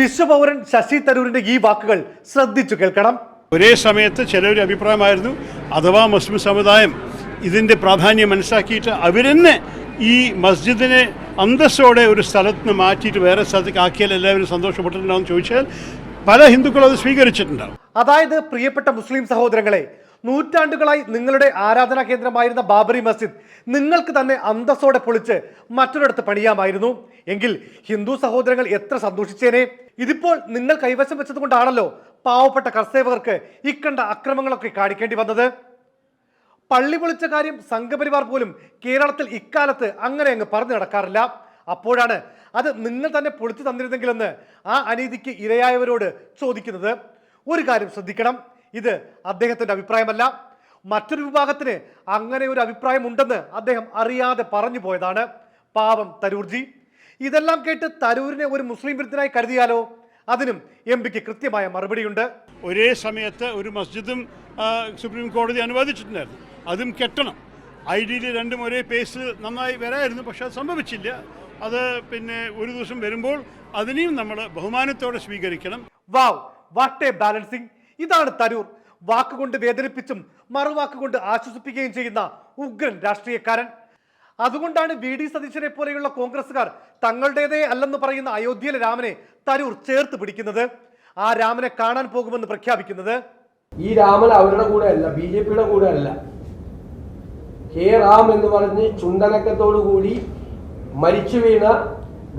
വിശ്വപൗരൻ ശശി തരൂരിന്റെ ഈ വാക്കുകൾ ശ്രദ്ധിച്ചു കേൾക്കണം. ഒരേ സമയത്ത് ചിലൊരു അഭിപ്രായമായിരുന്നു, അഥവാ മുസ്ലിം സമുദായം ഇതിൻ്റെ പ്രാധാന്യം മനസ്സിലാക്കിയിട്ട് അവരെന്നെ ഈ മസ്ജിദിനെ അന്തസ്സോടെ ഒരു സ്ഥലത്ത് നിന്ന് മാറ്റിയിട്ട് വേറെ സ്ഥലത്തേക്ക് ആക്കിയാൽ എല്ലാവരും സന്തോഷപ്പെട്ടിട്ടുണ്ടാവും ചോദിച്ചാൽ പല ഹിന്ദുക്കളും അത് സ്വീകരിച്ചിട്ടുണ്ടാവും. അതായത് പ്രിയപ്പെട്ട മുസ്ലിം സഹോദരങ്ങളെ, നൂറ്റാണ്ടുകളായി നിങ്ങളുടെ ആരാധനാ കേന്ദ്രമായിരുന്ന ബാബറി മസ്ജിദ് നിങ്ങൾക്ക് തന്നെ അന്തസ്സോടെ പൊളിച്ച് മറ്റൊരിടത്ത് പണിയാമായിരുന്നു എങ്കിൽ ഹിന്ദു സഹോദരങ്ങൾ എത്ര സന്തോഷിച്ചേനെ. ഇതിപ്പോൾ നിങ്ങൾ കൈവശം വെച്ചത് കൊണ്ടാണല്ലോ പാവപ്പെട്ട കർസേവകർക്ക് ഇക്കണ്ട അക്രമങ്ങളൊക്കെ കാണിക്കേണ്ടി വന്നത്. പള്ളി പൊളിച്ച കാര്യം സംഘപരിവാർ പോലും കേരളത്തിൽ ഇക്കാലത്ത് അങ്ങനെ അങ്ങ് പറഞ്ഞു നടക്കാറില്ല. അപ്പോഴാണ് അത് നിങ്ങൾ തന്നെ പൊളിച്ചു തന്നിരുന്നെങ്കിലെന്ന് ആ അനീതിക്ക് ഇരയായവരോട് ചോദിക്കുന്നത്. ഒരു കാര്യം ശ്രദ്ധിക്കണം, ഇത് അദ്ദേഹത്തിന്റെ അഭിപ്രായമല്ല. മറ്റൊരു വിഭാഗത്തിന് അങ്ങനെ ഒരു അഭിപ്രായം ഉണ്ടെന്ന് അദ്ദേഹം അറിയാതെ പറഞ്ഞു പോയതാണ്. പാവം തരൂർജി. ഇതെല്ലാം കേട്ട് തരൂരിനെ ഒരു മുസ്ലിം വിരുദ്ധനായി കരുതിയാലോ? അതിനും എംപിക്ക് കൃത്യമായ മറുപടിയുണ്ട്. ഒരേ സമയത്ത് ഒരു മസ്ജിദും സുപ്രീം കോടതി അനുവദിച്ചിട്ടുണ്ടായിരുന്നു, അതും കെട്ടണം. ഐഡിയയിൽ രണ്ടും ഒരേ പേസിൽ നന്നായി വരായിരുന്നു, പക്ഷെ അത് സംഭവിച്ചില്ല. അത് പിന്നെ ഒരു ദിവസം വരുമ്പോൾ അതിനെയും നമ്മൾ ബഹുമാനത്തോടെ സ്വീകരിക്കണം. വാവ്, വാട്ട് എ ബാലൻസിങ്! ഇതാണ് തരൂർ. വാക്കുകൊണ്ട് വേദനിപ്പിച്ചും മറുവാക്കുകൊണ്ട് ആശ്വസിപ്പിക്കുകയും ചെയ്യുന്ന ഉഗ്രൻ രാഷ്ട്രീയക്കാരൻ. അതുകൊണ്ടാണ് വി.ഡി. സതീശനെ പോലെയുള്ള കോൺഗ്രസുകാർ തങ്ങളുടേതേ അല്ലെന്ന് പറയുന്ന അയോധ്യയിലെ രാമനെ തരൂർ ചേർത്ത് പിടിക്കുന്നത്, ആ രാമനെ കാണാൻ പോകുമെന്ന് പ്രഖ്യാപിക്കുന്നത്. ഈ രാമൻ അവരുടെ കൂടെ അല്ല, ബി.ജെ.പിയുടെ കൂടെ അല്ല. ഹേ റാം എന്ന് പറഞ്ഞ് ചുണ്ടനക്കത്തോടു കൂടി മരിച്ചു വീണ,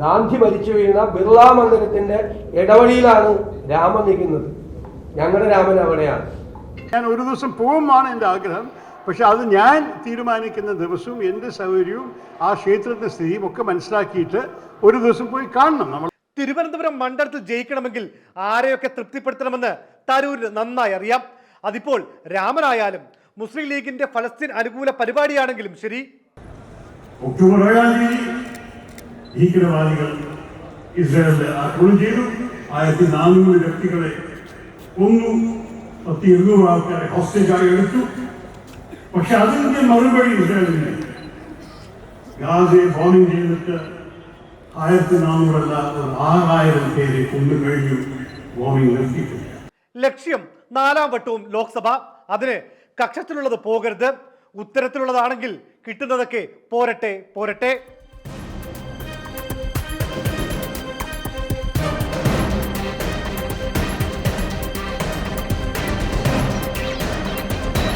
ഗാന്ധി മരിച്ചു വീണ ബിർള മന്ദിരത്തിന്റെ ഇടവഴിയിലാണ് രാമൻ നിൽക്കുന്നത്. ഞങ്ങളുടെ രാമൻ അവിടെയാണ്. ഞാൻ ഒരു ദിവസം പോകുമെന്നാണ് എൻ്റെ ആഗ്രഹം. പക്ഷെ അത് ഞാൻ തീരുമാനിക്കുന്ന ദിവസവും എൻ്റെ സൗകര്യവും ആ ക്ഷേത്രത്തിൻ്റെ സ്ഥിതിയും ഒക്കെ മനസ്സിലാക്കിയിട്ട് ഒരു ദിവസം പോയി കാണണം. നമ്മൾ തിരുവനന്തപുരം മണ്ഡലത്തിൽ ജയിക്കണമെങ്കിൽ ആരെയൊക്കെ തൃപ്തിപ്പെടുത്തണമെന്ന് തരൂരിന് നന്നായി അറിയാം. അതിപ്പോൾ രാമനായാലും മുസ്ലിം ലീഗിന്റെ ഫലസ്തീൻ അനുകൂല പരിപാടിയാണെങ്കിലും ശരി. ഒക്ടോബർ 7 ഭീകരവാദികൾ ഇസ്രായേലിൽ ആക്രമണം ചെയ്തു. 1400 വ്യക്തികളെ കൊന്നു, 200 ആൾക്കാരെ ഹോസ്റ്റേജായി എടുത്തു. പക്ഷെ അതിന്റെ മറുപടി ഇസ്രായേലിന് ഗാസയെ ബോംബിംഗ് ചെയ്തിട്ട് 1400 അല്ല 6000 പേരെ കൊന്നു കഴിഞ്ഞു. ബോംബിംഗ് നിർത്തിയിട്ടില്ല. ലക്ഷ്യം 4ാം വട്ടവും ലോക്സഭ. അതിന് കക്ഷത്തിലുള്ളത് പോകരുത്, ഉത്തരത്തിലുള്ളതാണെങ്കിൽ കിട്ടുന്നതൊക്കെ പോരട്ടെ പോരട്ടെ.